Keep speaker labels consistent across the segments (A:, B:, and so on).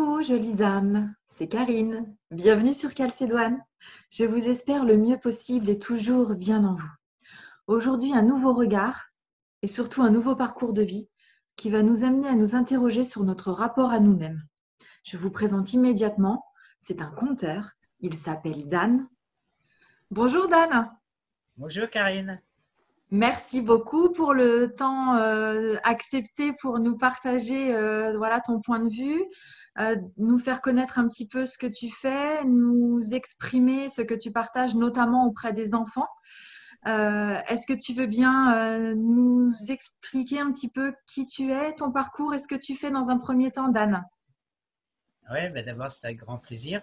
A: Coucou, jolies âmes, c'est Karine. Bienvenue sur Calcédoine. Je vous espère le mieux possible et toujours bien en vous. Aujourd'hui, un nouveau regard et surtout un nouveau parcours de vie qui va nous amener à nous interroger sur notre rapport à nous-mêmes. Je vous présente immédiatement, c'est un conteur, il s'appelle Dan. Bonjour Dan,
B: Bonjour Karine.
A: merci beaucoup pour le temps accepté pour nous partager voilà, ton point de vue. Nous faire connaître un petit peu ce que tu fais, nous exprimer ce que tu partages, notamment auprès des enfants. Est-ce que tu veux bien nous expliquer un petit peu qui tu es, ton parcours et ce que tu fais dans un premier temps, Dan?
B: Ouais, d'abord c'est avec grand plaisir.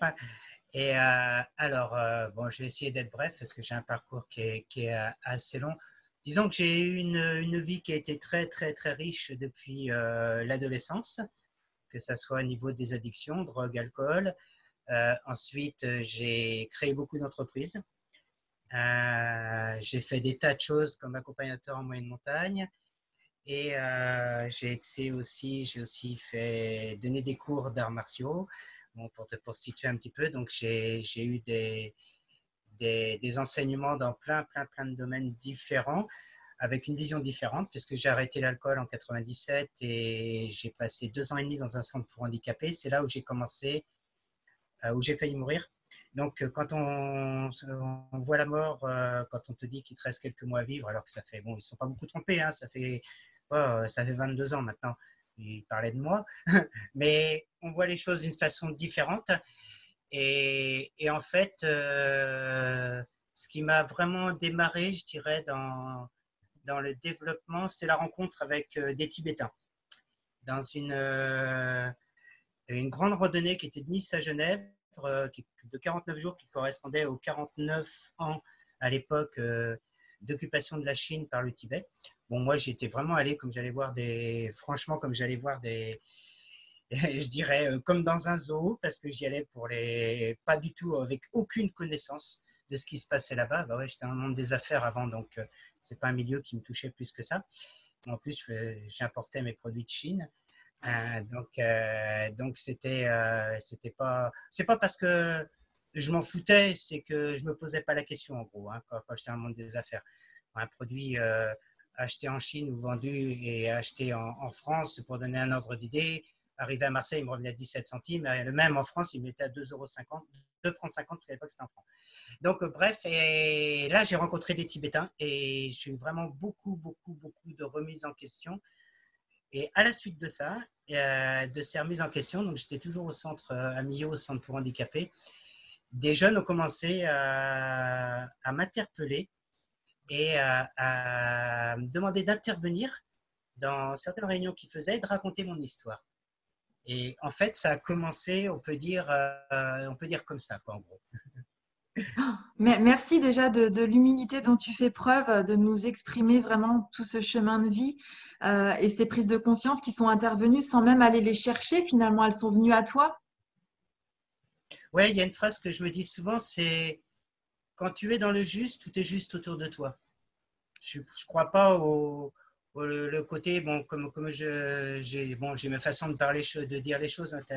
B: Et bon, je vais essayer d'être bref parce que j'ai un parcours qui est assez long. Disons que j'ai eu une vie qui a été très très très riche depuis l'adolescence, que ça soit au niveau des addictions, drogue, alcool. Ensuite, j'ai créé beaucoup d'entreprises. J'ai fait des tas de choses comme accompagnateur en moyenne montagne. Et j'ai aussi fait donner des cours d'arts martiaux, bon, pour situer un petit peu. Donc, j'ai eu des enseignements dans plein de domaines différents, avec une vision différente, puisque j'ai arrêté l'alcool en 97 et j'ai passé 2 ans et demi dans un centre pour handicapés. C'est là où j'ai commencé, où j'ai failli mourir. Donc, quand on voit la mort, quand on te dit qu'il te reste quelques mois à vivre, alors que ça fait, bon, ils ne se sont pas beaucoup trompés, hein, ça fait 22 ans maintenant, ils parlaient de moi, mais on voit les choses d'une façon différente. Et en fait, ce qui m'a vraiment démarré, je dirais, dans le développement, c'est la rencontre avec des Tibétains dans une grande randonnée qui était de Nice à Genève, de 49 jours, qui correspondait aux 49 ans à l'époque d'occupation de la Chine par le Tibet. Bon, moi, j'y étais vraiment allé franchement, comme j'allais voir je dirais, comme dans un zoo, parce que j'y allais pas du tout, avec aucune connaissance de ce qui se passait là-bas. Bah ouais, j'étais dans le monde des affaires avant, donc c'est pas un milieu qui me touchait plus que ça. En plus, j'importais mes produits de Chine. Donc c'est pas parce que je m'en foutais, c'est que je me posais pas la question en gros, hein, quand j'étais dans le monde des affaires. Un produit acheté en Chine ou vendu et acheté en France, pour donner un ordre d'idée, arrivé à Marseille, il me revenait à 17 centimes, et le même en France, il me mettait à 2,50 €, 2 francs 50, parce qu'à l'époque c'était en francs. Donc bref, et là j'ai rencontré des Tibétains et j'ai eu vraiment beaucoup de remises en question. Et à la suite de ça, de ces remises en question, donc j'étais toujours au centre à Millau, au centre pour handicapés, des jeunes ont commencé à m'interpeller et à me demander d'intervenir dans certaines réunions qu'ils faisaient et de raconter mon histoire. Et en fait, ça a commencé, on peut dire comme ça, quoi, en gros.
A: Merci déjà de l'humilité dont tu fais preuve, de nous exprimer vraiment tout ce chemin de vie et ces prises de conscience qui sont intervenues sans même aller les chercher. Finalement, elles sont venues à toi.
B: Ouais, il y a une phrase que je me dis souvent, c'est quand tu es dans le juste, tout est juste autour de toi. Je ne crois pas le côté, bon, comme j'ai ma façon de parler, de dire les choses, hein, tu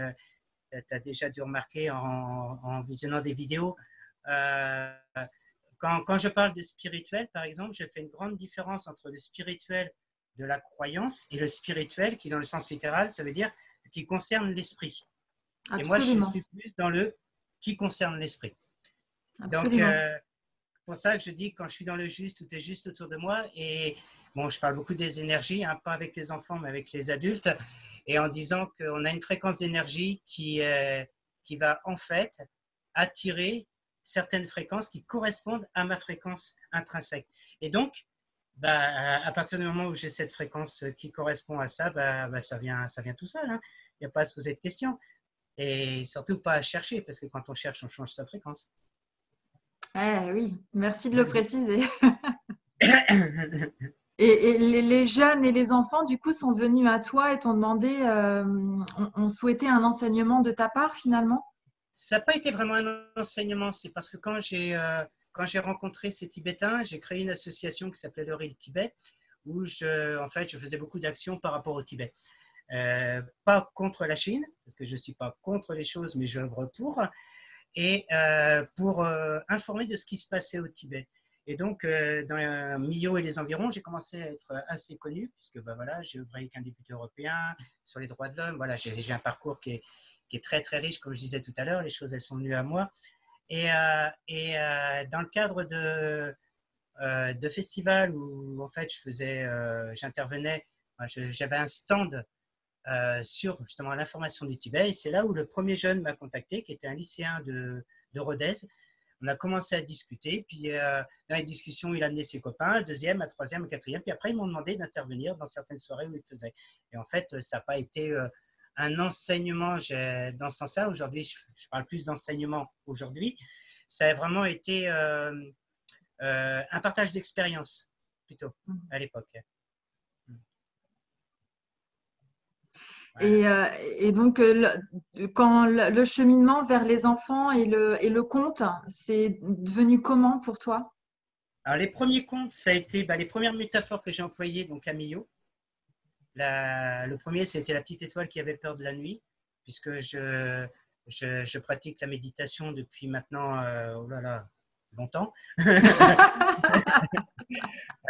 B: as déjà dû remarquer en visionnant des vidéos. Euh, quand je parle de spirituel, par exemple, je fais une grande différence entre le spirituel de la croyance et le spirituel qui, dans le sens littéral, ça veut dire qui concerne l'esprit. Et moi, je
A: Absolument,
B: suis plus dans le qui concerne l'esprit. Donc,
A: absolument.
B: pour ça que je dis que quand je suis dans le juste, tout est juste autour de moi. Et bon, je parle beaucoup des énergies, hein, pas avec les enfants, mais avec les adultes. Et en disant qu'on a une fréquence d'énergie qui va en fait attirer certaines fréquences qui correspondent à ma fréquence intrinsèque. Et donc, à partir du moment où j'ai cette fréquence qui correspond à ça, ça vient tout seul. Hein. Il n'y a pas à se poser de questions. Et surtout pas à chercher, parce que quand on cherche, on change sa fréquence.
A: Eh oui, merci de le préciser. Et les jeunes et les enfants, du coup, sont venus à toi et t'ont demandé, ont souhaité un enseignement de ta part finalement?
B: Ça n'a pas été vraiment un enseignement, c'est parce que quand j'ai rencontré ces Tibétains, j'ai créé une association qui s'appelait Le Real Tibet, où en fait, je faisais beaucoup d'actions par rapport au Tibet. pas contre la Chine, parce que je ne suis pas contre les choses, mais j'œuvre pour, et pour informer de ce qui se passait au Tibet. Et donc, dans Millau et les environs, j'ai commencé à être assez connu, puisque ben, voilà, j'ai œuvré avec un député européen sur les droits de l'homme. Voilà, j'ai un parcours qui est très, très riche, comme je disais tout à l'heure. Les choses, elles sont venues à moi. Et dans le cadre de festivals où, en fait, j'intervenais, j'avais un stand sur justement l'information du Tibet. Et c'est là où le premier jeune m'a contacté, qui était un lycéen de Rodez. On a commencé à discuter, puis dans les discussions, il a amené ses copains, un deuxième, un troisième, un quatrième, puis après, ils m'ont demandé d'intervenir dans certaines soirées où il faisait. Et en fait, ça n'a pas été un enseignement dans ce sens-là. Aujourd'hui, je parle plus d'enseignement aujourd'hui. Ça a vraiment été un partage d'expérience, plutôt, à l'époque.
A: Et, et donc, quand le cheminement vers les enfants et le conte, c'est devenu comment pour toi?
B: Alors, les premiers contes, ça a été les premières métaphores que j'ai employées donc, à Millau. Le premier, c'était la petite étoile qui avait peur de la nuit, puisque je pratique la méditation depuis maintenant, oh là là, longtemps.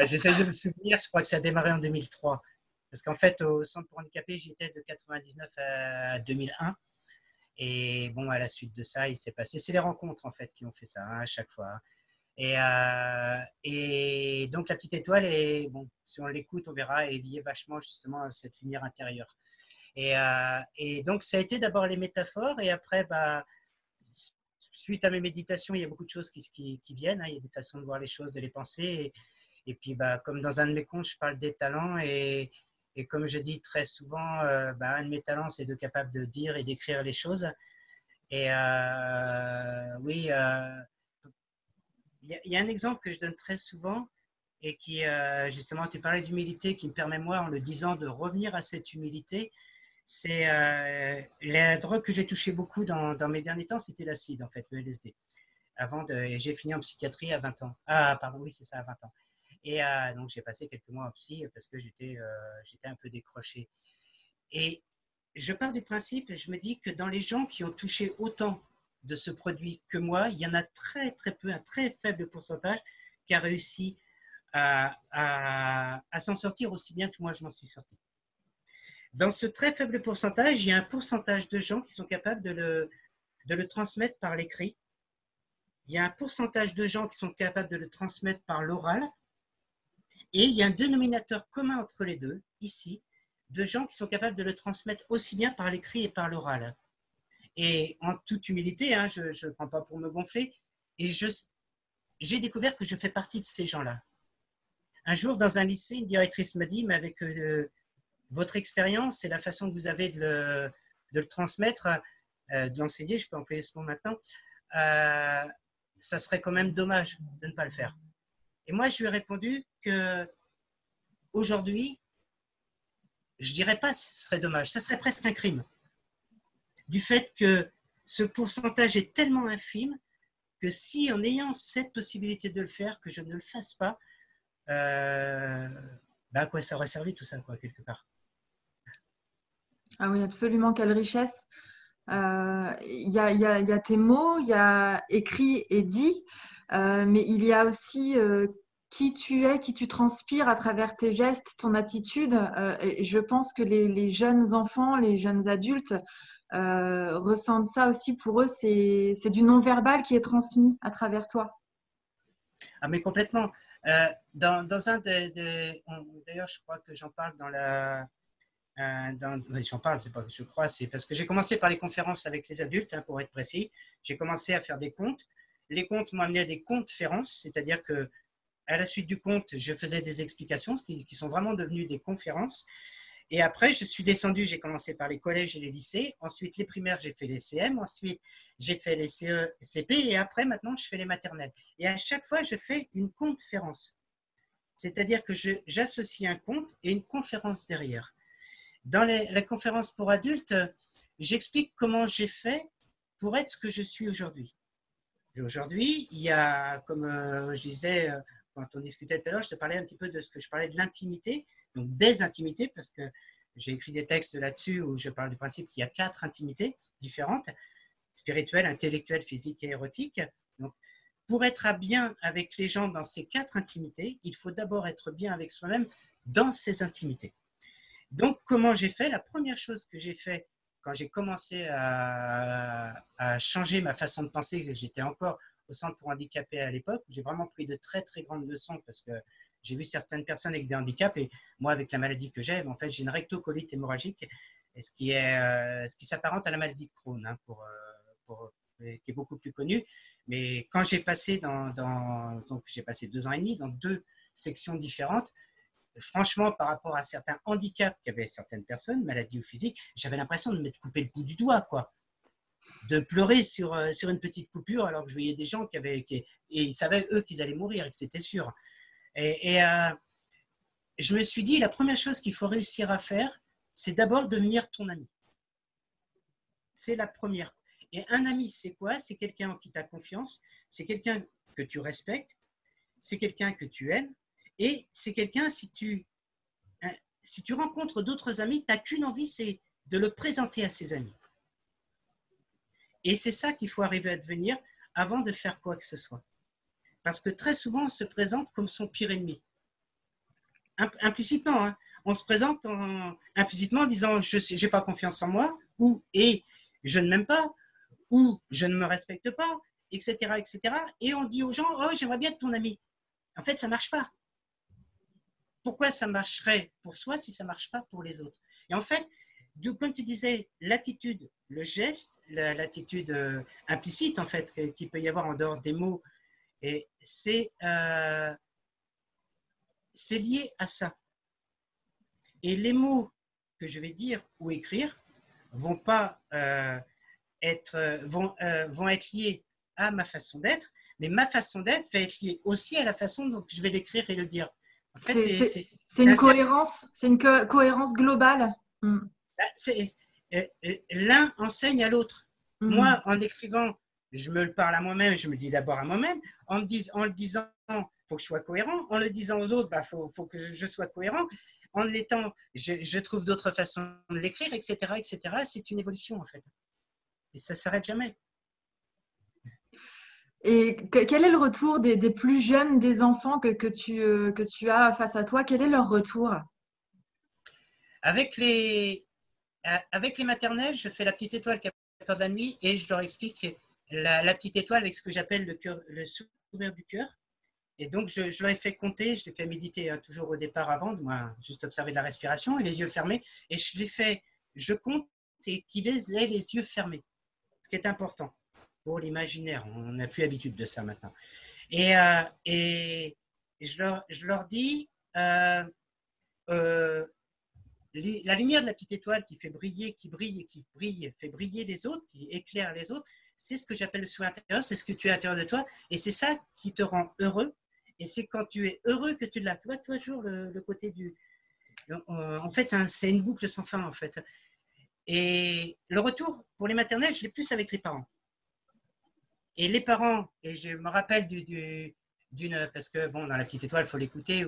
B: J'essaie de me souvenir, je crois que ça a démarré en 2003. Parce qu'en fait, au Centre pour handicapés, j'y étais de 99 à 2001. Et bon, à la suite de ça, il s'est passé. C'est les rencontres, en fait, qui ont fait ça, à chaque fois. Et donc, la petite étoile, bon, si on l'écoute, on verra, est liée vachement justement à cette lumière intérieure. Et donc, ça a été d'abord les métaphores. Et après, suite à mes méditations, il y a beaucoup de choses qui viennent. Il y a des façons de voir les choses, de les penser. Et puis, comme dans un de mes contes, je parle des talents. Et comme je dis très souvent, un de mes talents, c'est de capable de dire et d'écrire les choses. Et oui, il y a un exemple que je donne très souvent et qui, justement, tu parlais d'humilité, qui me permet, moi, en le disant, de revenir à cette humilité. C'est la drogue que j'ai touchée beaucoup dans mes derniers temps, c'était l'acide, en fait, le LSD. J'ai fini en psychiatrie à 20 ans. Ah, pardon, oui, c'est ça, à 20 ans. Et donc, j'ai passé quelques mois en psy parce que j'étais un peu décroché. Et je pars du principe, je me dis que dans les gens qui ont touché autant de ce produit que moi, il y en a très, très peu, un très faible pourcentage qui a réussi à s'en sortir aussi bien que moi je m'en suis sorti. Dans ce très faible pourcentage, il y a un pourcentage de gens qui sont capables de le transmettre par l'écrit. Il y a un pourcentage de gens qui sont capables de le transmettre par l'oral. Et il y a un dénominateur commun entre les deux, ici, de gens qui sont capables de le transmettre aussi bien par l'écrit et par l'oral. Et en toute humilité, je ne prends pas pour me gonfler, et j'ai découvert que je fais partie de ces gens-là. Un jour, dans un lycée, une directrice m'a dit, mais avec votre expérience et la façon que vous avez de le transmettre, de l'enseigner, je peux employer ce mot maintenant, ça serait quand même dommage de ne pas le faire. Et moi, je lui ai répondu que aujourd'hui, je ne dirais pas que ce serait dommage, ça serait presque un crime. Du fait que ce pourcentage est tellement infime que si, en ayant cette possibilité de le faire, que je ne le fasse pas, à quoi ça aurait servi tout ça, quoi, quelque part.
A: Ah oui, absolument, quelle richesse. Il y a tes mots, il y a écrit et dit, mais il y a aussi qui tu es, qui tu transpires à travers tes gestes, ton attitude. Et je pense que les jeunes enfants, les jeunes adultes ressentent ça aussi. Pour eux, c'est du non-verbal qui est transmis à travers toi.
B: Ah, mais complètement. Dans un d'ailleurs, je crois que j'en parle dans la. J'en parle, c'est pas que je crois, c'est parce que j'ai commencé par les conférences avec les adultes, pour être précis. J'ai commencé à faire des contes. Les contes m'ont amené à des conférences, c'est-à-dire que à la suite du conte, je faisais des explications, qui sont vraiment devenues des conférences. Et après, je suis descendu, j'ai commencé par les collèges et les lycées. Ensuite, les primaires, j'ai fait les CM. Ensuite, j'ai fait les CE, CP. Et après, maintenant, je fais les maternelles. Et à chaque fois, je fais une conférence. C'est-à-dire que j'associe un conte et une conférence derrière. Dans la conférence pour adultes, j'explique comment j'ai fait pour être ce que je suis aujourd'hui. Aujourd'hui, il y a, comme je disais, quand on discutait tout à l'heure, je te parlais un petit peu de ce que je parlais de l'intimité, donc des intimités, parce que j'ai écrit des textes là-dessus où je parle du principe qu'il y a 4 intimités différentes, spirituelle, intellectuelle, physique et érotique. Donc, pour être à bien avec les gens dans ces 4 intimités, il faut d'abord être bien avec soi-même dans ces intimités. Donc, comment j'ai fait? La première chose que j'ai fait quand j'ai commencé à changer ma façon de penser, j'étais encore au centre pour handicapés à l'époque, j'ai vraiment pris de très très grandes leçons parce que j'ai vu certaines personnes avec des handicaps et moi avec la maladie que j'ai, en fait j'ai une rectocolite hémorragique, ce qui s'apparente à la maladie de Crohn, hein, qui est beaucoup plus connue. Mais quand j'ai passé donc j'ai passé 2 ans et demi dans 2 sections différentes, franchement, par rapport à certains handicaps qu'avaient certaines personnes, maladies ou physiques, j'avais l'impression de m'être coupé le bout du doigt, quoi. De pleurer sur une petite coupure alors que je voyais des gens et ils savaient, eux, qu'ils allaient mourir et que c'était sûr. Et je me suis dit, la première chose qu'il faut réussir à faire, c'est d'abord devenir ton ami. C'est la première. Et un ami, c'est quoi? C'est quelqu'un en qui tu as confiance, c'est quelqu'un que tu respectes, c'est quelqu'un que tu aimes, et c'est quelqu'un, si tu rencontres d'autres amis, tu n'as qu'une envie, c'est de le présenter à ses amis. Et c'est ça qu'il faut arriver à devenir avant de faire quoi que ce soit. Parce que très souvent, on se présente comme son pire ennemi. Implicitement, hein. On se présente implicitement en disant « je n'ai pas confiance en moi » ou « et je ne m'aime pas » ou « je ne me respecte pas », etc., etc. Et on dit aux gens « oh, j'aimerais bien être ton ami ». En fait, ça ne marche pas. Pourquoi ça marcherait pour soi si ça ne marche pas pour les autres? Et en fait, comme tu disais, l'attitude, le geste, l'attitude implicite en fait qu'il peut y avoir en dehors des mots, et c'est lié à ça. Et les mots que je vais dire ou écrire vont pas vont être liés à ma façon d'être, mais ma façon d'être va être liée aussi à la façon dont je vais l'écrire et le dire. En fait,
A: c'est une cohérence, c'est une cohérence globale.
B: L'un enseigne à l'autre. Moi, en écrivant, je me le parle à moi-même, je me le dis d'abord à moi-même. En le disant, il faut que je sois cohérent. En le disant aux autres, faut que je sois cohérent. En l'étant, je trouve d'autres façons de l'écrire, etc., etc. C'est une évolution, en fait. Et ça ne s'arrête jamais.
A: Et quel est le retour des plus jeunes, des enfants que tu as face à toi? Quel est leur retour?
B: Avec les maternelles, je fais la petite étoile qui a peur de la nuit et je leur explique la petite étoile avec ce que j'appelle le sourire du cœur. Et donc, je leur ai fait compter, je les fais méditer hein, toujours au départ avant, moi, juste observer de la respiration et les yeux fermés. Et je compte et qu'ils aient les yeux fermés, ce qui est important pour l'imaginaire. On n'a plus l'habitude de ça maintenant. Et je leur dis, la lumière de la petite étoile qui fait briller, qui brille et qui brille, fait briller les autres, qui éclaire les autres, c'est ce que j'appelle le souhait intérieur, c'est ce que tu as à l'intérieur de toi, et c'est ça qui te rend heureux. Et c'est quand tu es heureux que tu l'as. Tu vois, toujours le côté du... En fait, c'est une boucle sans fin, en fait. Et le retour, pour les maternelles, je l'ai plus avec les parents. Et les parents, et je me rappelle d'une... Parce que, bon, dans la petite étoile, il faut l'écouter,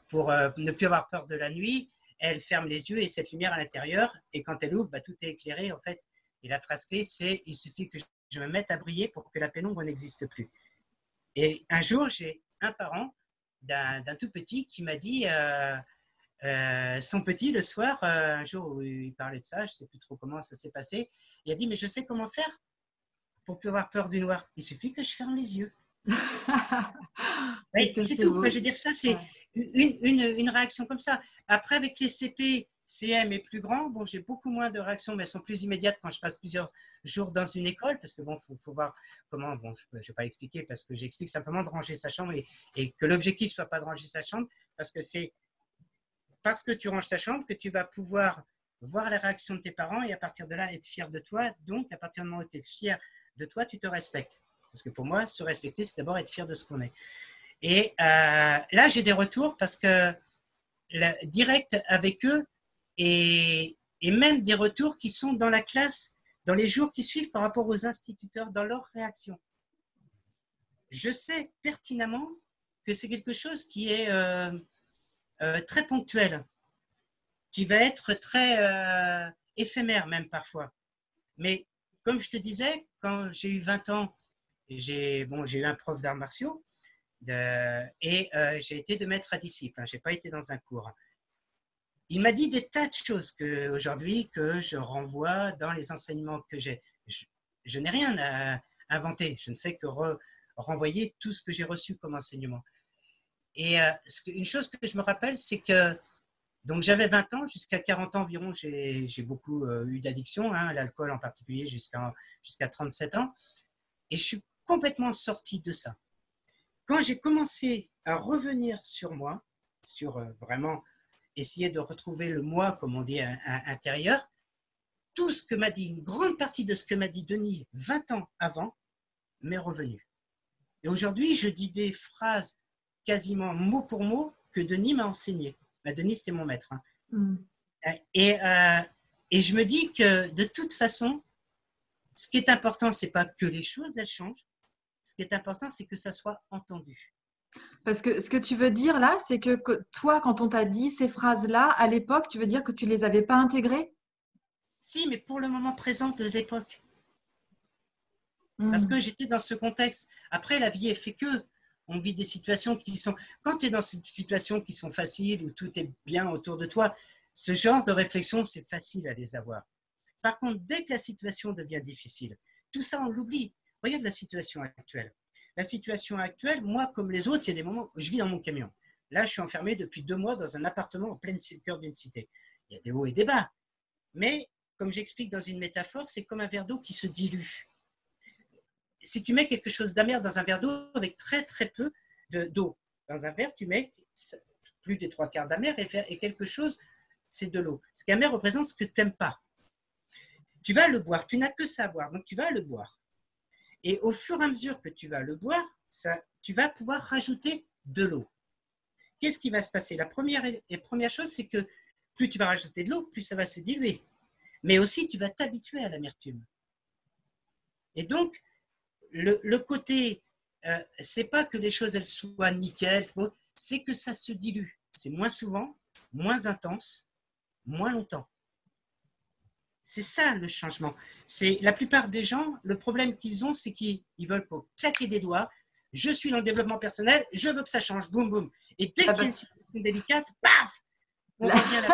B: pour ne plus avoir peur de la nuit, elle ferme les yeux et cette lumière à l'intérieur, et quand elle ouvre, tout est éclairé, en fait. Et la phrase clé, c'est « il suffit que je me mette à briller pour que la pénombre n'existe plus ». Et un jour, j'ai un parent d'un tout petit qui m'a dit son petit le soir, un jour où il parlait de ça, je ne sais plus trop comment ça s'est passé, il a dit mais je sais comment faire pour plus avoir peur du noir, il suffit que je ferme les yeux. C'est tout, je veux dire ça, c'est une réaction comme ça. Après avec les CP, CM et plus grands, bon, j'ai beaucoup moins de réactions, mais elles sont plus immédiates quand je passe plusieurs jours dans une école, parce que bon, faut voir comment, bon, je ne vais pas expliquer, parce que j'explique simplement de ranger sa chambre et que l'objectif ne soit pas de ranger sa chambre, parce que c'est parce que tu ranges ta chambre que tu vas pouvoir voir la réaction de tes parents et à partir de là, être fier de toi. Donc, à partir du moment où tu es fier de toi, tu te respectes. Parce que pour moi, se respecter, c'est d'abord être fier de ce qu'on est. Et là, j'ai des retours parce que direct avec eux et même des retours qui sont dans la classe, dans les jours qui suivent par rapport aux instituteurs, dans leur réaction. Je sais pertinemment que c'est quelque chose qui est très ponctuel. qui va être très éphémère même parfois. Mais comme je te disais, quand j'ai eu 20 ans, j'ai eu un prof d'arts martiaux et j'ai été de maître à disciple. Je n'ai pas été dans un cours. Il m'a dit des tas de choses aujourd'hui que je renvoie dans les enseignements que j'ai. Je n'ai rien à inventer. Je ne fais que renvoyer tout ce que j'ai reçu comme enseignement. Et une chose que je me rappelle, c'est que donc j'avais 20 ans, jusqu'à 40 ans environ, j'ai beaucoup eu d'addiction, à l'alcool en particulier, jusqu'à 37 ans. Et je suis complètement sorti de ça. Quand j'ai commencé à revenir sur moi, sur vraiment essayer de retrouver le moi, comme on dit, intérieur, tout ce que m'a dit, une grande partie de ce que m'a dit Denis 20 ans avant, m'est revenu. Et aujourd'hui, je dis des phrases quasiment mot pour mot que Denis m'a enseignées. Denis, c'était mon maître. Et je me dis que de toute façon, ce qui est important, ce n'est pas que les choses, elles changent. Ce qui est important, c'est que ça soit entendu.
A: Parce que ce que tu veux dire là, c'est que toi, quand on t'a dit ces phrases-là, à l'époque, tu veux dire que tu ne les avais pas intégrées?
B: Si, mais pour le moment présent de l'époque. Parce que j'étais dans ce contexte. Après, la vie est fait que. On vit des situations qui sont… Quand tu es dans ces situations qui sont faciles, où tout est bien autour de toi, ce genre de réflexion, c'est facile à les avoir. Par contre, dès que la situation devient difficile, tout ça, on l'oublie. Regarde la situation actuelle. La situation actuelle, moi, comme les autres, il y a des moments où je vis dans mon camion. Là, je suis enfermé depuis 2 mois dans un appartement en plein cœur d'une cité. Il y a des hauts et des bas. Mais, comme j'explique dans une métaphore, c'est comme un verre d'eau qui se dilue. Si tu mets quelque chose d'amer dans un verre d'eau avec très très peu d'eau, dans un verre, tu mets plus des 3/4 d'amer et quelque chose, c'est de l'eau. Ce qu'amer représente ce que tu n'aimes pas. Tu vas le boire, tu n'as que ça à boire, donc tu vas le boire. Et au fur et à mesure que tu vas le boire, tu vas pouvoir rajouter de l'eau. Qu'est-ce qui va se passer? La première chose, c'est que plus tu vas rajouter de l'eau, plus ça va se diluer. Mais aussi, tu vas t'habituer à l'amertume. Et donc, le côté, c'est pas que les choses elles soient nickel, c'est que ça se dilue. C'est moins souvent, moins intense, moins longtemps. C'est ça le changement. C'est la plupart des gens, le problème qu'ils ont, c'est qu'ils veulent claquer des doigts. Je suis dans le développement personnel, je veux que ça change, boum boum. Et dès qu'il y a une situation délicate, paf, on revient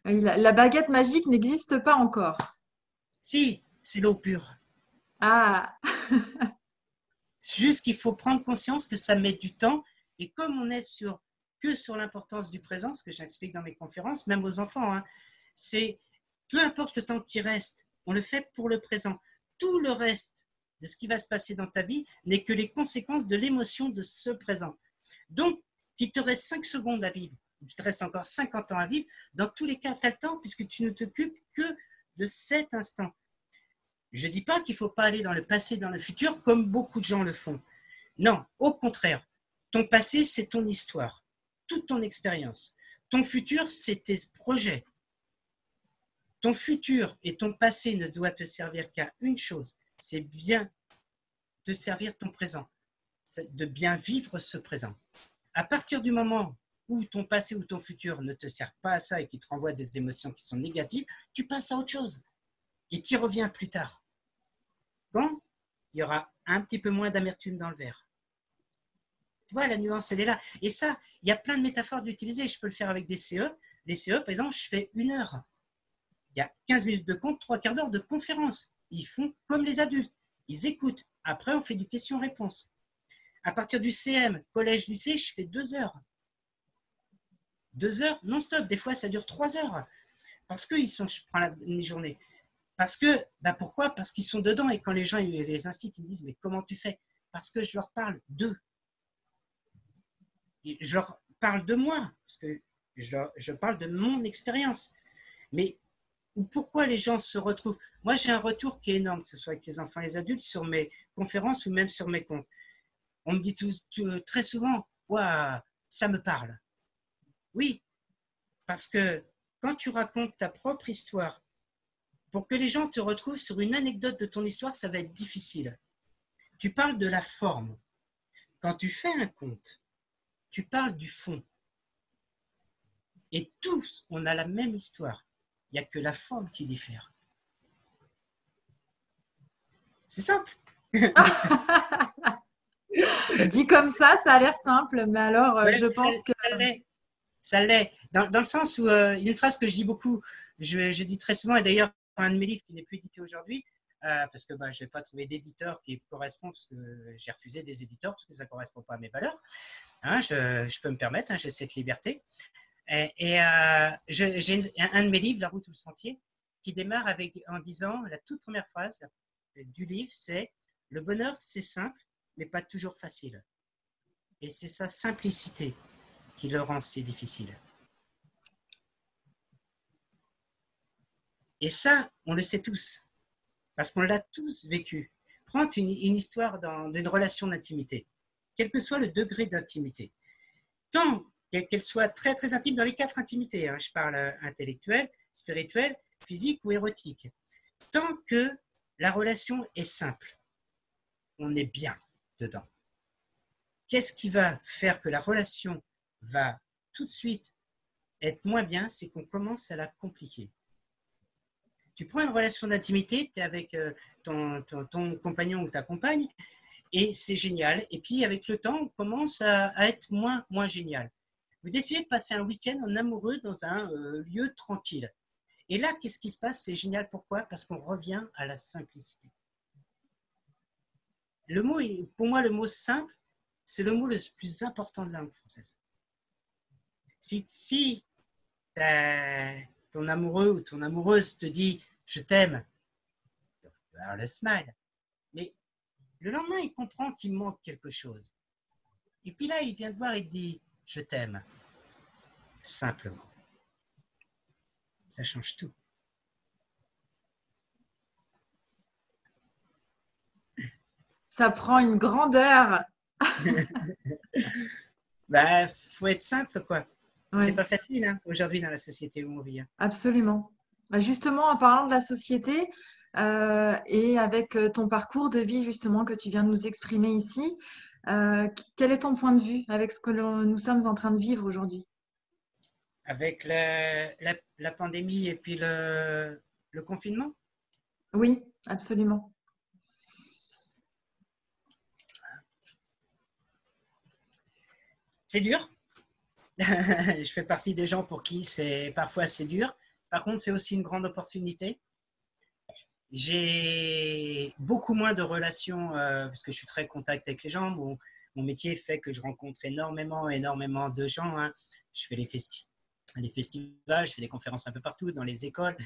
B: à
A: la baguette magique n'existe pas encore.
B: Si, c'est l'eau pure.
A: Ah.
B: C'est juste qu'il faut prendre conscience que ça met du temps. Et comme on est que sur l'importance du présent, ce que j'explique dans mes conférences, même aux enfants, c'est peu importe le temps qui reste, on le fait pour le présent. Tout le reste de ce qui va se passer dans ta vie n'est que les conséquences de l'émotion de ce présent. Donc, qu'il te reste 5 secondes à vivre, ou qu'il te reste encore 50 ans à vivre, dans tous les cas, tu as le temps puisque tu ne t'occupes que de cet instant. Je ne dis pas qu'il ne faut pas aller dans le passé, dans le futur, comme beaucoup de gens le font. Non, au contraire. Ton passé, c'est ton histoire, toute ton expérience. Ton futur, c'est tes projets. Ton futur et ton passé ne doivent te servir qu'à une chose, c'est bien te servir ton présent, de bien vivre ce présent. À partir du moment où ton passé ou ton futur ne te sert pas à ça et qui te renvoie des émotions qui sont négatives, tu passes à autre chose et tu y reviens plus tard. Quand il y aura un petit peu moins d'amertume dans le verre. Tu vois, la nuance, elle est là. Et ça, il y a plein de métaphores d'utiliser. Je peux le faire avec des CE. Les CE, par exemple, je fais 1 heure. Il y a 15 minutes de compte, 3/4 d'heure de conférence. Ils font comme les adultes. Ils écoutent. Après, on fait du question-réponse. À partir du CM, collège-lycée, je fais 2 heures. 2 heures non-stop. Des fois, ça dure 3 heures. Parce que je prends une journée. Parce que, pourquoi? Parce qu'ils sont dedans et quand les gens les incitent, ils me disent, mais comment tu fais? Parce que je leur parle d'eux. Je leur parle de moi, parce que je parle de mon expérience. Mais pourquoi les gens se retrouvent? Moi, j'ai un retour qui est énorme, que ce soit avec les enfants et les adultes, sur mes conférences ou même sur mes comptes. On me dit très souvent, waouh, ça me parle. Oui, parce que quand tu racontes ta propre histoire, pour que les gens te retrouvent sur une anecdote de ton histoire, ça va être difficile. Tu parles de la forme. Quand tu fais un conte, tu parles du fond. Et tous, on a la même histoire. Il n'y a que la forme qui diffère. C'est simple.
A: Dit comme ça a l'air simple, mais alors
B: Ouais,
A: je pense que…
B: ça l'est. Ça l'est. Dans le sens où, il y a une phrase que je dis beaucoup, je dis très souvent, et d'ailleurs, un de mes livres qui n'est plus édité aujourd'hui, parce que je n'ai pas trouvé d'éditeur qui correspond, parce que j'ai refusé des éditeurs, parce que ça ne correspond pas à mes valeurs. Hein, je peux me permettre, hein, j'ai cette liberté. J'ai un de mes livres, La route ou le sentier, qui démarre en disant, la toute première phrase du livre, c'est « Le bonheur, c'est simple, mais pas toujours facile. » Et c'est sa simplicité qui le rend si difficile. Et ça, on le sait tous, parce qu'on l'a tous vécu. Prends une histoire d'une relation d'intimité, quel que soit le degré d'intimité. Tant qu'elle soit très, très intime, dans les 4 intimités, hein, je parle intellectuelle, spirituelle, physique ou érotique. Tant que la relation est simple, on est bien dedans. Qu'est-ce qui va faire que la relation va tout de suite être moins bien? C'est qu'on commence à la compliquer. Tu prends une relation d'intimité, tu es avec ton compagnon ou ta compagne, et c'est génial. Et puis, avec le temps, on commence à être moins génial. Vous décidez de passer un week-end en amoureux dans un lieu tranquille. Et là, qu'est-ce qui se passe? C'est génial. Pourquoi? Parce qu'on revient à la simplicité. Pour moi, le mot simple, c'est le mot le plus important de la langue française. Si ton amoureux ou ton amoureuse te dit « je t'aime », alors le smile. Mais le lendemain, il comprend qu'il manque quelque chose. Et puis là, il vient te voir et te dit « je t'aime ». Simplement. Ça change tout.
A: Ça prend une grandeur.
B: Faut être simple, quoi.
A: Oui,
B: C'est pas facile, hein, aujourd'hui, dans la société où on vit.
A: absolument. Justement, en parlant de la société et avec ton parcours de vie justement que tu viens de nous exprimer ici, quel est ton point de vue avec ce que nous sommes en train de vivre aujourd'hui?
B: Avec la pandémie et puis le confinement,
A: Oui, absolument.
B: c'est dur. Je fais partie des gens pour qui parfois c'est dur. Par contre, c'est aussi une grande opportunité. J'ai beaucoup moins de relations parce que je suis très en contact avec les gens. Mon métier fait que je rencontre énormément de gens. Hein. Je fais les festivals, je fais des conférences un peu partout, dans les écoles.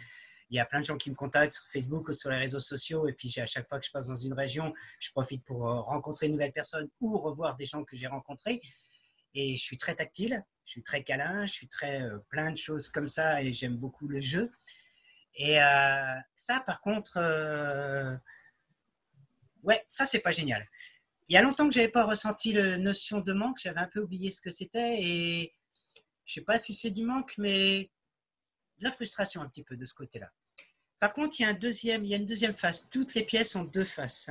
B: Il y a plein de gens qui me contactent sur Facebook ou sur les réseaux sociaux. Et puis, à chaque fois que je passe dans une région, je profite pour rencontrer une nouvelle personne ou revoir des gens que j'ai rencontrés. Et je suis très tactile, je suis très câlin, je suis très plein de choses comme ça et j'aime beaucoup le jeu. Et ça, par contre, ouais, ça, c'est pas génial. Il y a longtemps que je n'avais pas ressenti la notion de manque, j'avais un peu oublié ce que c'était et je ne sais pas si c'est du manque, mais de la frustration un petit peu de ce côté-là. Par contre, il y a une deuxième phase. Toutes les pièces ont 2 faces.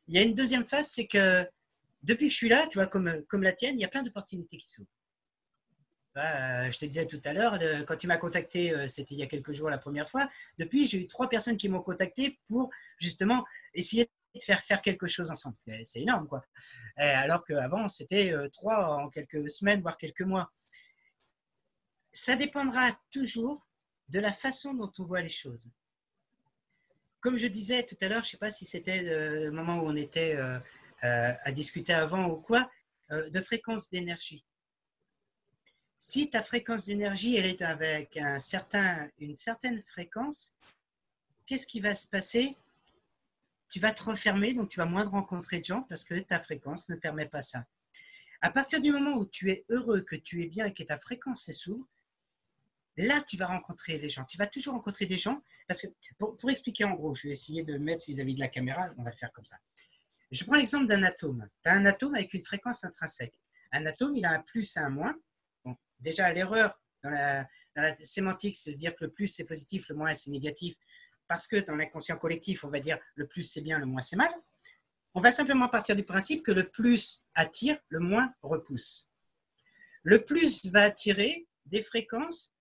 B: Il y a une deuxième phase, c'est que depuis que je suis là, tu vois, comme la tienne, il y a plein d'opportunités qui s'ouvrent. Je te disais tout à l'heure, quand tu m'as contacté, c'était il y a quelques jours la première fois. Depuis, j'ai eu 3 personnes qui m'ont contacté pour justement essayer de faire quelque chose ensemble. C'est énorme, quoi. Alors qu'avant, c'était 3 en quelques semaines, voire quelques mois. Ça dépendra toujours de la façon dont on voit les choses. Comme je disais tout à l'heure, je ne sais pas si c'était le moment où on était à discuter avant ou quoi, de fréquence d'énergie. Si ta fréquence d'énergie elle est avec une certaine fréquence, qu'est-ce qui va se passer? Tu vas te refermer, donc tu vas moins rencontrer de gens parce que ta fréquence ne permet pas ça. À partir du moment où tu es heureux, que tu es bien et que ta fréquence s'ouvre, là, tu vas rencontrer des gens. Tu vas toujours rencontrer des gens parce que, pour expliquer en gros, je vais essayer de mettre vis-à-vis de la caméra, on va le faire comme ça. Je prends l'exemple d'un atome. Tu as un atome avec une fréquence intrinsèque. Un atome, il a un plus et un moins. Bon, déjà, l'erreur dans la sémantique, c'est de dire que le plus, c'est positif, le moins, c'est négatif. Parce que dans l'inconscient collectif, on va dire le plus, c'est bien, le moins, c'est mal. On va simplement partir du principe que le plus attire, le moins repousse. Le plus va attirer des fréquences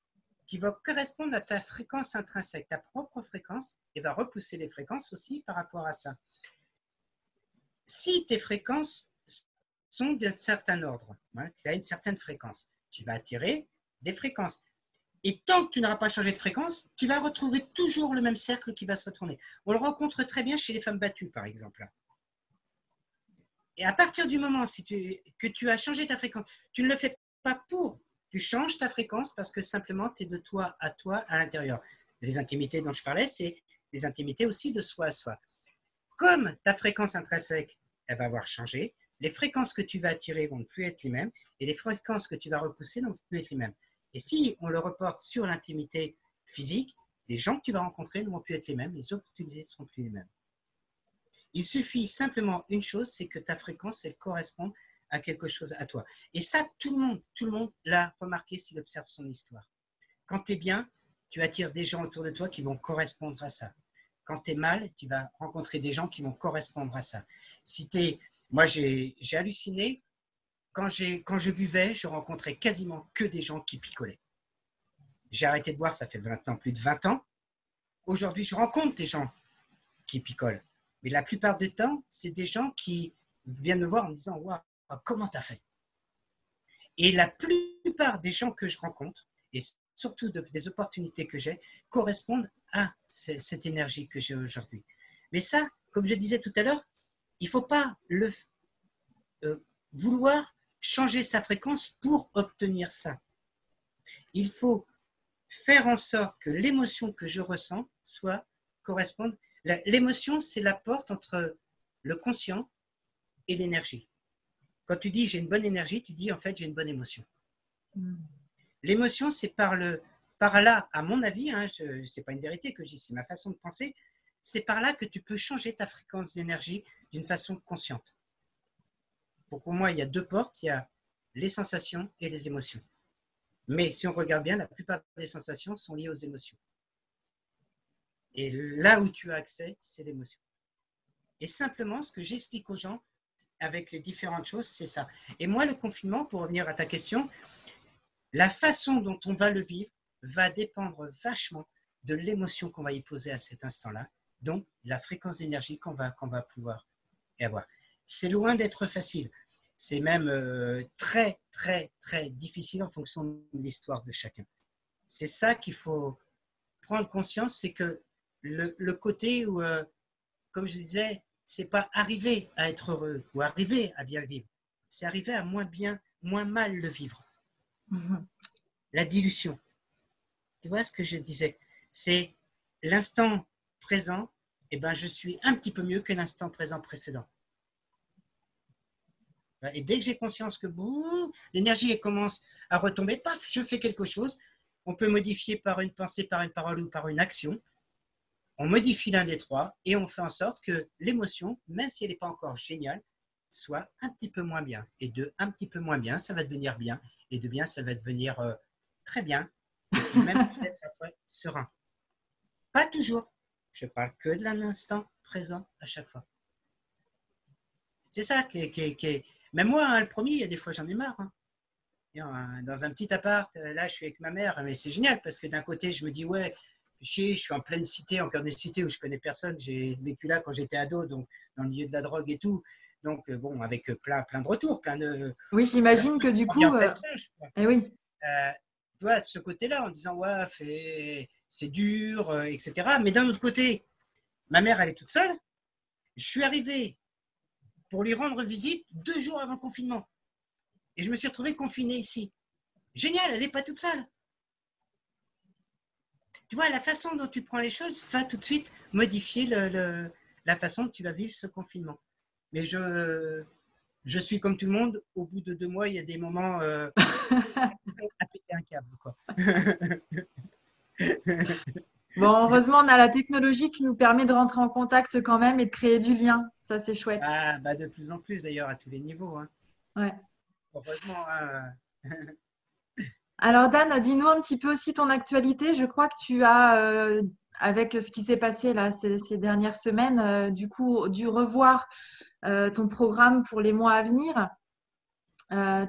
B: qui vont correspondre à ta fréquence intrinsèque, ta propre fréquence, et va repousser les fréquences aussi par rapport à ça. Si tes fréquences sont d'un certain ordre, hein, tu as une certaine fréquence, tu vas attirer des fréquences. Et tant que tu n'auras pas changé de fréquence, tu vas retrouver toujours le même cercle qui va se retourner. On le rencontre très bien chez les femmes battues, par exemple. Et à partir du moment que tu as changé ta fréquence, tu ne le fais pas tu changes ta fréquence parce que simplement, tu es de toi à l'intérieur. Les intimités dont je parlais, c'est les intimités aussi de soi à soi. Comme ta fréquence intrinsèque, elle va avoir changé, les fréquences que tu vas attirer vont ne plus être les mêmes et les fréquences que tu vas repousser ne vont plus être les mêmes. Et si on le reporte sur l'intimité physique, les gens que tu vas rencontrer ne vont plus être les mêmes, les opportunités ne seront plus les mêmes. Il suffit simplement une chose, c'est que ta fréquence, elle correspond à quelque chose à toi. Et ça, tout le monde l'a remarqué s'il observe son histoire. Quand tu es bien, tu attires des gens autour de toi qui vont correspondre à ça. Quand tu es mal, tu vas rencontrer des gens qui vont correspondre à ça. Moi, j'ai halluciné. Quand je buvais, je rencontrais quasiment que des gens qui picolaient. J'ai arrêté de boire, ça fait maintenant plus de 20 ans. Aujourd'hui, je rencontre des gens qui picolent. Mais la plupart du temps, c'est des gens qui viennent me voir en me disant « Waouh, comment tu as fait ?» Et la plupart des gens que je rencontre, et surtout des opportunités que j'ai, correspondent à cette énergie que j'ai aujourd'hui. Mais ça, comme je disais tout à l'heure, il ne faut pas vouloir changer sa fréquence pour obtenir ça. Il faut faire en sorte que l'émotion que je ressens corresponde. L'émotion, c'est la porte entre le conscient et l'énergie. Quand tu dis j'ai une bonne énergie, tu dis en fait j'ai une bonne émotion. L'émotion, c'est par là, à mon avis, hein, ce n'est pas une vérité que je dis, c'est ma façon de penser, c'est par là que tu peux changer ta fréquence d'énergie d'une façon consciente. Pour moi, il y a deux portes, il y a les sensations et les émotions. Mais si on regarde bien, la plupart des sensations sont liées aux émotions. Et là où tu as accès, c'est l'émotion. Et simplement, ce que j'explique aux gens avec les différentes choses, c'est ça. Et moi, le confinement, pour revenir à ta question, la façon dont on va le vivre va dépendre vachement de l'émotion qu'on va y poser à cet instant-là, donc la fréquence d'énergie qu'on va pouvoir avoir. C'est loin d'être facile. C'est même très, très, très difficile en fonction de l'histoire de chacun. C'est ça qu'il faut prendre conscience, c'est que le côté où, comme je disais, c'est pas arriver à être heureux ou arriver à bien le vivre, c'est arriver à moins mal le vivre. La dilution. Tu vois ce que je disais? C'est l'instant présent, et ben je suis un petit peu mieux que l'instant présent précédent. Et dès que j'ai conscience que l'énergie commence à retomber, paf, je fais quelque chose. On peut modifier par une pensée, par une parole ou par une action. On modifie l'un des trois et on fait en sorte que l'émotion, même si elle n'est pas encore géniale, soit un petit peu moins bien. Et de un petit peu moins bien, ça va devenir bien. Et de bien, ça va devenir très bien. Et puis même peut-être à la fois serein. Pas toujours. Je parle que de l'instant présent à chaque fois. C'est ça qui est... Même moi, hein, le premier, il y a des fois, j'en ai marre. Hein. Dans un petit appart, là, je suis avec ma mère, mais c'est génial parce que d'un côté, je me dis, ouais, je suis en pleine cité, en cœur de cité où je connais personne. J'ai vécu là quand j'étais ado, donc dans le milieu de la drogue et tout. Donc, bon, avec plein de retours, plein de...
A: Oui, j'imagine que du coup...
B: Eh
A: oui.
B: Tu vois, de ce côté-là, en disant, ouais, c'est dur, etc. Mais d'un autre côté, ma mère, elle est toute seule. Je suis arrivé pour lui rendre visite 2 jours avant le confinement. Et je me suis retrouvé confiné ici. Génial, elle n'est pas toute seule. Tu vois, la façon dont tu prends les choses va tout de suite modifier la façon dont tu vas vivre ce confinement. Mais je suis comme tout le monde. Au bout de 2 mois, il y a des moments à péter un câble, quoi.
A: Bon, heureusement, on a la technologie qui nous permet de rentrer en contact quand même et de créer du lien. Ça, c'est chouette.
B: Ah, bah de plus en plus, d'ailleurs, à tous les niveaux. Hein.
A: Ouais.
B: Heureusement. Hein.
A: Alors, Dan, dis-nous un petit peu aussi ton actualité. Je crois que tu as, avec ce qui s'est passé là, ces dernières semaines, du coup, dû revoir ton programme pour les mois à venir.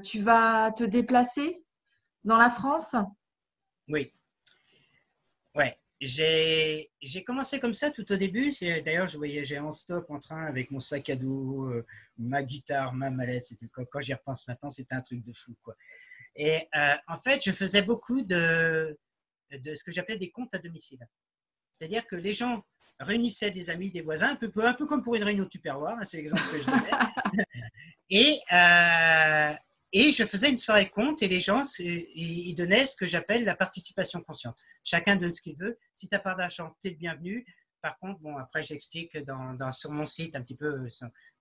A: Tu vas te déplacer dans la France?
B: Oui, ouais. J'ai commencé comme ça tout au début. D'ailleurs, je voyageais en stop en train avec mon sac à dos, ma guitare, ma mallette. Quand j'y repense maintenant, c'était un truc de fou, quoi. Et en fait, je faisais beaucoup de ce que j'appelais des comptes à domicile. C'est-à-dire que les gens réunissaient des amis, des voisins, un peu comme pour une réunion Tupperware, hein, c'est l'exemple que je donnais. Et, euh, et je faisais une soirée compte et les gens, ils donnaient ce que j'appelle la participation consciente. Chacun donne ce qu'il veut. Si tu n'as pas d'argent, tu es le bienvenu. Par contre, bon, après, j'explique sur mon site un petit peu,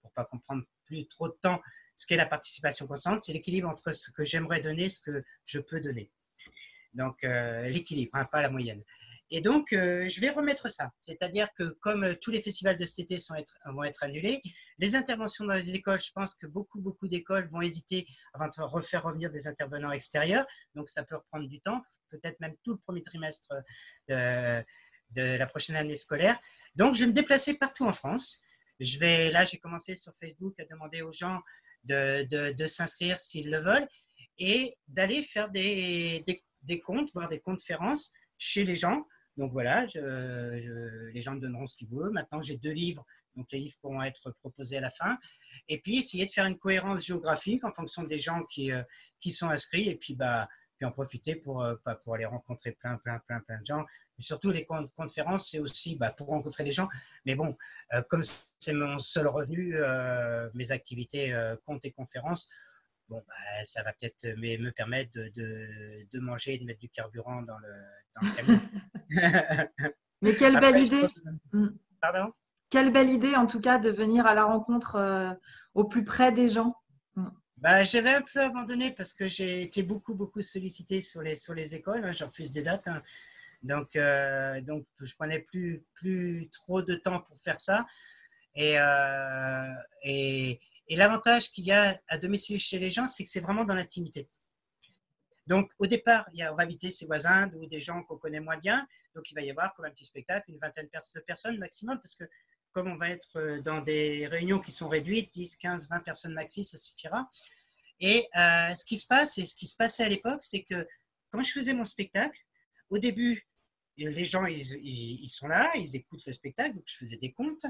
B: pour pas comprendre plus trop de temps, ce qu'est la participation consciente. C'est l'équilibre entre ce que j'aimerais donner et ce que je peux donner. Donc, l'équilibre, hein, pas la moyenne. Et donc, je vais remettre ça. C'est-à-dire que comme tous les festivals de cet été vont être annulés, les interventions dans les écoles, je pense que beaucoup d'écoles vont hésiter avant de refaire revenir des intervenants extérieurs. Donc, ça peut reprendre du temps, peut-être même tout le premier trimestre de la prochaine année scolaire. Donc, je vais me déplacer partout en France. Là, j'ai commencé sur Facebook à demander aux gens de s'inscrire s'ils le veulent et d'aller faire des comptes, voire des conférences chez les gens. Donc voilà, les gens me donneront ce qu'ils veulent. Maintenant, j'ai 2 livres, donc les livres pourront être proposés à la fin. Et puis, essayer de faire une cohérence géographique en fonction des gens qui sont inscrits. Et puis, puis en profiter pour aller rencontrer plein de gens. Et surtout, les conférences, c'est aussi pour rencontrer les gens. Mais bon, comme c'est mon seul revenu, mes activités comptes et conférences, bon, ça va peut-être me permettre de manger et de mettre du carburant dans le camion.
A: Mais quelle belle
B: Après, j'ai pas
A: idée!
B: besoin de...
A: Mm.
B: Pardon?
A: Quelle belle idée, en tout cas, de venir à la rencontre au plus près des gens. Mm.
B: J'avais un peu abandonné parce que j'ai été beaucoup sollicité sur les écoles. Hein, je refuse des dates. Hein. Donc, je prenais plus trop de temps pour faire ça. Et, euh, et, et l'avantage qu'il y a à domicile chez les gens, c'est que c'est vraiment dans l'intimité. Donc, au départ, on va inviter ses voisins ou des gens qu'on connaît moins bien. Donc, il va y avoir comme un petit spectacle, une vingtaine de personnes maximum, parce que comme on va être dans des réunions qui sont réduites, 10, 15, 20 personnes maxi, ça suffira. Et ce qui se passe, et ce qui se passait à l'époque, c'est que quand je faisais mon spectacle, au début, les gens, ils sont là, ils écoutent le spectacle, donc je faisais des comptes.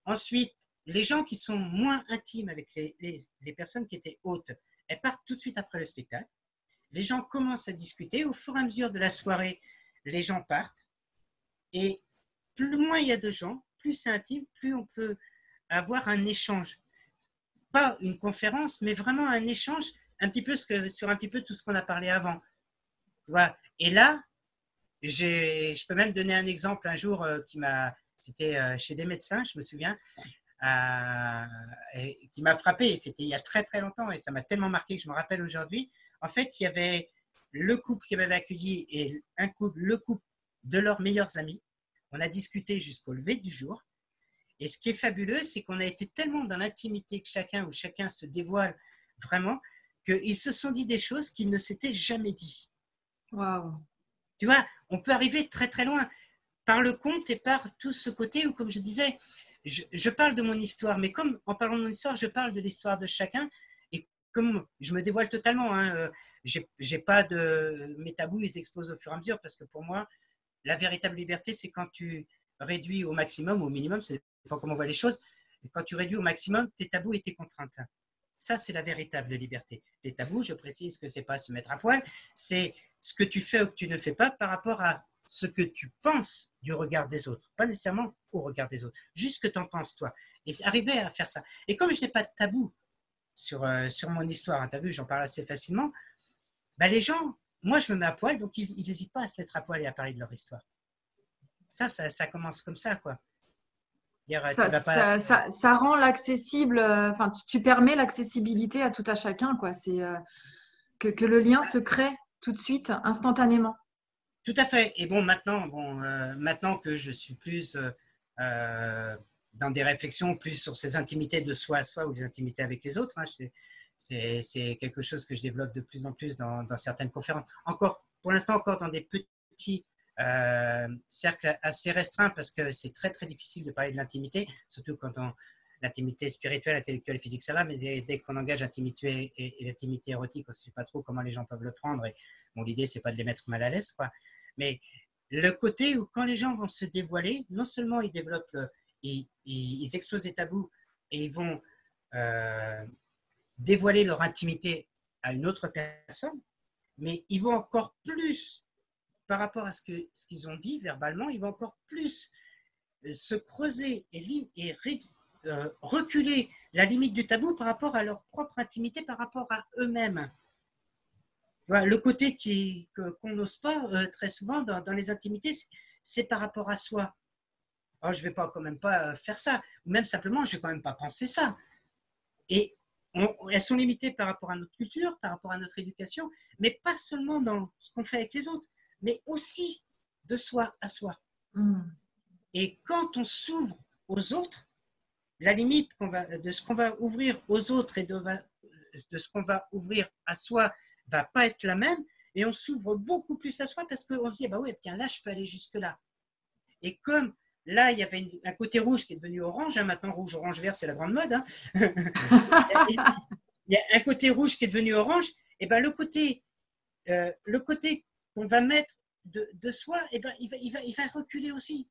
B: Ensuite, les gens qui sont moins intimes avec les personnes qui étaient hautes, elles partent tout de suite après le spectacle. Les gens commencent à discuter. Au fur et à mesure de la soirée, les gens partent. Et plus moins il y a de gens, plus c'est intime, plus on peut avoir un échange. Pas une conférence, mais vraiment un échange un petit peu sur un petit peu tout ce qu'on a parlé avant. Voilà. Et là, je peux même donner un exemple un jour c'était chez des médecins, je me souviens, qui m'a frappé. C'était il y a très longtemps et ça m'a tellement marqué que je me rappelle aujourd'hui. En fait, il y avait le couple qui m'avait accueilli et le couple de leurs meilleurs amis. On a discuté jusqu'au lever du jour. Et ce qui est fabuleux, c'est qu'on a été tellement dans l'intimité où chacun se dévoile vraiment, qu'ils se sont dit des choses qu'ils ne s'étaient jamais dit.
A: Waouh!
B: Tu vois, on peut arriver très loin par le conte et par tout ce côté où, comme je disais, je parle de mon histoire, mais comme en parlant de mon histoire, je parle de l'histoire de chacun. Et comme je me dévoile totalement, hein, j'ai pas mes tabous, ils explosent au fur et à mesure parce que pour moi, la véritable liberté, c'est quand tu réduis au maximum, au minimum, c'est pas comment on voit les choses, quand tu réduis au maximum tes tabous et tes contraintes. Ça, c'est la véritable liberté. Les tabous, je précise que c'est pas se mettre à poil, c'est ce que tu fais ou que tu ne fais pas par rapport à ce que tu penses du regard des autres, pas nécessairement au regard des autres, juste ce que tu en penses toi. Et arriver à faire ça. Et comme je n'ai pas de tabou sur mon histoire, hein, tu as vu, j'en parle assez facilement, les gens, moi je me mets à poil, donc ils n'hésitent pas à se mettre à poil et à parler de leur histoire. Ça commence comme ça, quoi. Tu vas pas...
A: Ça rend l'accessible, enfin, tu permets l'accessibilité à tout à chacun, quoi. C'est que le lien se crée tout de suite, instantanément.
B: Tout à fait. Et bon, maintenant que je suis plus dans des réflexions plus sur ces intimités de soi à soi ou les intimités avec les autres, hein, c'est quelque chose que je développe de plus en plus dans certaines conférences. Pour l'instant, encore dans des petits cercles assez restreints parce que c'est très difficile de parler de l'intimité, surtout quand l'intimité spirituelle, intellectuelle, physique, ça va, mais dès qu'on engage l'intimité et l'intimité érotique, on ne sait pas trop comment les gens peuvent le prendre. Et bon, l'idée, c'est pas de les mettre mal à l'aise, quoi. Mais le côté où quand les gens vont se dévoiler, non seulement ils développent, ils explosent des tabous et ils vont dévoiler leur intimité à une autre personne, mais ils vont encore plus, par rapport à ce qu'ils ont dit verbalement, ils vont encore plus se creuser et reculer la limite du tabou par rapport à leur propre intimité, par rapport à eux-mêmes. Le côté qu'on n'ose pas très souvent dans les intimités, c'est par rapport à soi. Alors, je ne vais pas quand même pas faire ça, ou même simplement, je ne vais quand même pas penser ça. Et elles sont limitées par rapport à notre culture, par rapport à notre éducation, mais pas seulement dans ce qu'on fait avec les autres, mais aussi de soi à soi. Et quand on s'ouvre aux autres, la limite de ce qu'on va ouvrir aux autres et de ce qu'on va ouvrir à soi va pas être la même, et on s'ouvre beaucoup plus à soi parce qu'on se dit, bah oui, tiens, là, je peux aller jusque-là. Et comme là, il y avait un côté rouge qui est devenu orange, hein, maintenant rouge, orange, vert, c'est la grande mode. Hein. Il y a un côté rouge qui est devenu orange, et ben le côté qu'on va mettre de soi, et ben il va reculer aussi.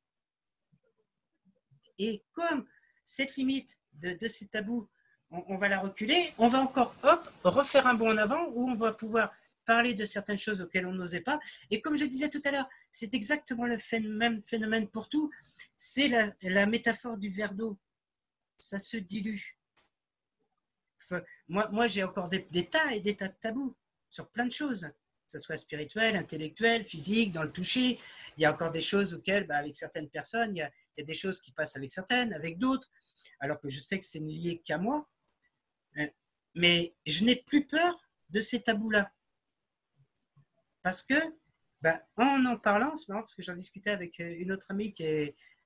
B: Et comme cette limite de ces tabous, on va la reculer, on va encore, refaire un bond en avant où on va pouvoir parler de certaines choses auxquelles on n'osait pas. Et comme je disais tout à l'heure, c'est exactement le même phénomène pour tout. C'est la métaphore du verre d'eau. Ça se dilue. Enfin, moi j'ai encore des tas et des tas de tabous sur plein de choses, que ce soit spirituel, intellectuel, physique, dans le toucher. Il y a encore des choses auxquelles, avec certaines personnes, il y a des choses qui passent avec certaines, avec d'autres, alors que je sais que c'est lié qu'à moi. Mais je n'ai plus peur de ces tabous-là. Parce que, en parlant, c'est marrant parce que j'en discutais avec une autre amie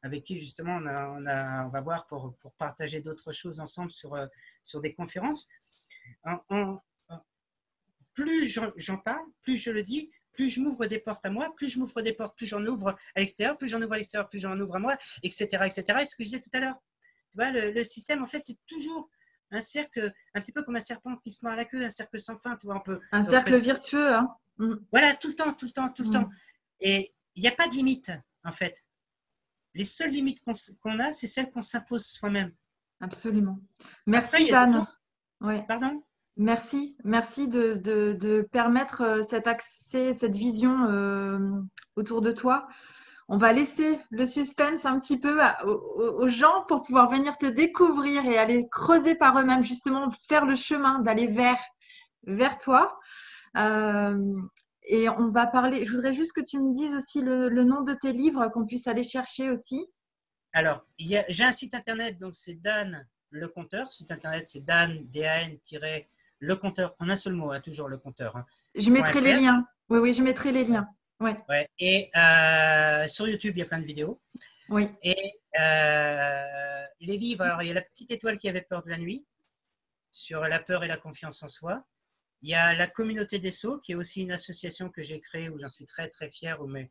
B: avec qui justement on va voir pour partager d'autres choses ensemble sur des conférences. Plus j'en parle, plus je le dis, plus je m'ouvre des portes à moi, plus je m'ouvre des portes, plus j'en ouvre à l'extérieur, plus j'en ouvre à l'extérieur, plus j'en ouvre à moi, etc. etc. Et ce que je disais tout à l'heure. Tu vois, le système, en fait, c'est toujours un cercle, un petit peu comme un serpent qui se mord à la queue, un cercle sans fin. Tu vois,
A: un cercle virtueux. Hein.
B: Voilà, tout le temps, tout le temps, tout le temps. Et il n'y a pas de limite, en fait. Les seules limites qu'on a, c'est celles qu'on s'impose soi-même.
A: Absolument. Merci,
B: Après,
A: Dan. Ouais.
B: Pardon ?
A: Merci de permettre cet accès, cette vision autour de toi. On va laisser le suspense un petit peu aux gens pour pouvoir venir te découvrir et aller creuser par eux-mêmes, justement faire le chemin d'aller vers toi. Et on va parler, je voudrais juste que tu me dises aussi le nom de tes livres, qu'on puisse aller chercher aussi.
B: Alors, j'ai un site internet, donc c'est Dan Le Conteur. Site internet, c'est Dan, Le Conteur, en un seul mot, hein, toujours Le Conteur. Hein,
A: je mettrai les
B: .fr.
A: liens. Oui, je mettrai les liens. Ouais.
B: Ouais. Et sur YouTube, il y a plein de vidéos.
A: Oui.
B: Et les livres, alors il y a La Petite Étoile qui avait peur de la nuit, sur la peur et la confiance en soi. Il y a la Communauté des Sceaux, qui est aussi une association que j'ai créée, où j'en suis très très fier, où mes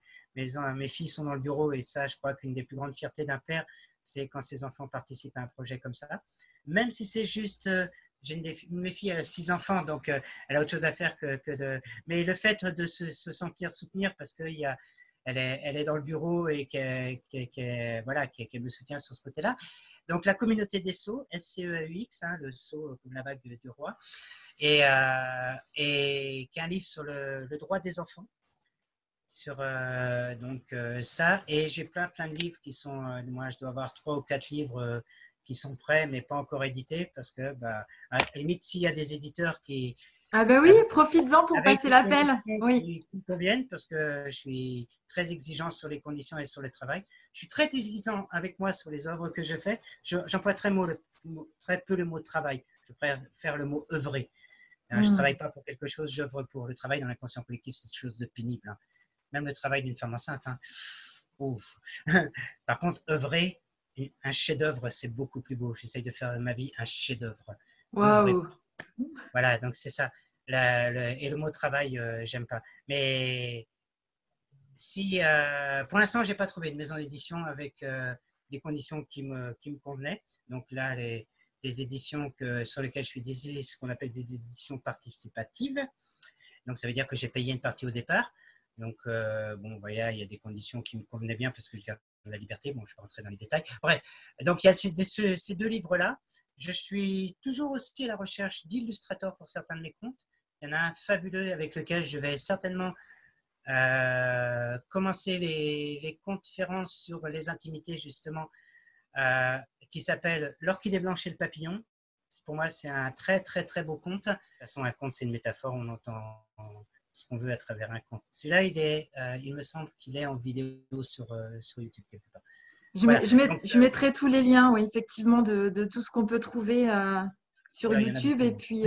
B: filles sont dans le bureau, et ça, je crois qu'une des plus grandes fiertés d'un père, c'est quand ses enfants participent à un projet comme ça. Même si c'est juste, j'ai une de mes filles, elle a 6 enfants, donc elle a autre chose à faire que de… Mais le fait de se sentir soutenir, parce qu'elle est dans le bureau et qu'elle me soutient sur ce côté-là. Donc la Communauté des Sceaux, SCEAUX, hein, le sceau comme la bague du roi, et qui est un livre sur le droit des enfants, sur ça, et j'ai plein de livres qui sont, moi je dois avoir 3 ou 4 livres qui sont prêts mais pas encore édités, parce que à la limite, s'il y a des éditeurs qui…
A: Ah ben oui, profites-en pour
B: avec
A: passer
B: des
A: l'appel.
B: conditions
A: Oui.
B: qui conviennent, parce que je suis très exigeant sur les conditions et sur le travail. Je suis très exigeant avec moi sur les œuvres que je fais. J'emploie très peu le mot travail. Je préfère le mot œuvrer. Je ne travaille pas pour quelque chose, j'œuvre pour le travail. Dans l'inconscient collectif, c'est quelque chose de pénible. Hein. Même le travail d'une femme enceinte. Hein. Ouf. Par contre, œuvrer, un chef-d'œuvre, c'est beaucoup plus beau. J'essaye de faire de ma vie un chef-d'œuvre.
A: Waouh.
B: Voilà, donc c'est ça. Et le mot travail, j'aime pas. Mais si, pour l'instant, j'ai pas trouvé une maison d'édition avec des conditions qui me convenaient. Donc là, les éditions sur lesquelles je suis désigné, ce qu'on appelle des éditions participatives. Donc ça veut dire que j'ai payé une partie au départ. Donc bon, voilà, il y a des conditions qui me convenaient bien parce que je garde la liberté. Bon, je ne vais pas rentrer dans les détails. Bref, donc il y a ces deux livres-là. Je suis toujours aussi à la recherche d'illustrateurs pour certains de mes contes. Il y en a un fabuleux avec lequel je vais certainement commencer les conférences sur les intimités, justement, qui s'appelle L'orchidée blanche et le papillon. Pour moi, c'est un très, très, très beau conte. De toute façon, un conte, c'est une métaphore. On entend ce qu'on veut à travers un conte. Celui-là, il me semble qu'il est en vidéo sur YouTube quelque part. Voilà.
A: Je mettrai tous les liens, oui, effectivement, de tout ce qu'on peut trouver sur YouTube. Et puis,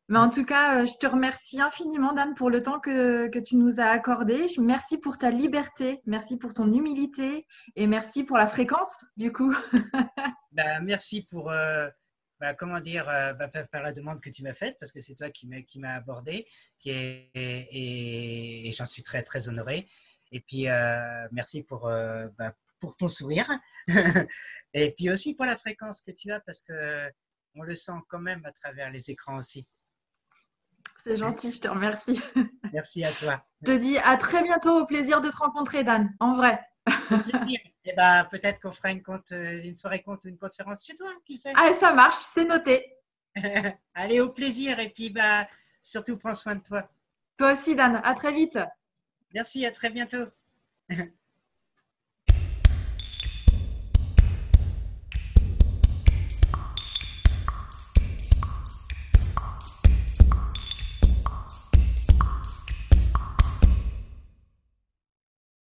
A: mais en tout cas, je te remercie infiniment, Dan, pour le temps que tu nous as accordé. Merci pour ta liberté, merci pour ton humilité et merci pour la fréquence, du coup.
B: Merci pour, comment dire, par la demande que tu m'as faite, parce que c'est toi qui m'as abordé, et j'en suis très, très honoré. Et puis, merci pour ton sourire. Et puis aussi pour la fréquence que tu as, parce qu'on le sent quand même à travers les écrans aussi.
A: C'est gentil, je te remercie.
B: Merci à toi.
A: Je te dis à très bientôt, au plaisir de te rencontrer, Dan, en vrai.
B: Au plaisir. Et peut-être qu'on fera une soirée conte ou une conférence chez toi, qui sait.
A: Allez, ça marche, c'est noté.
B: Allez, au plaisir. Et puis, surtout, prends soin de toi.
A: Toi aussi, Dan. À très vite.
B: Merci, à très bientôt.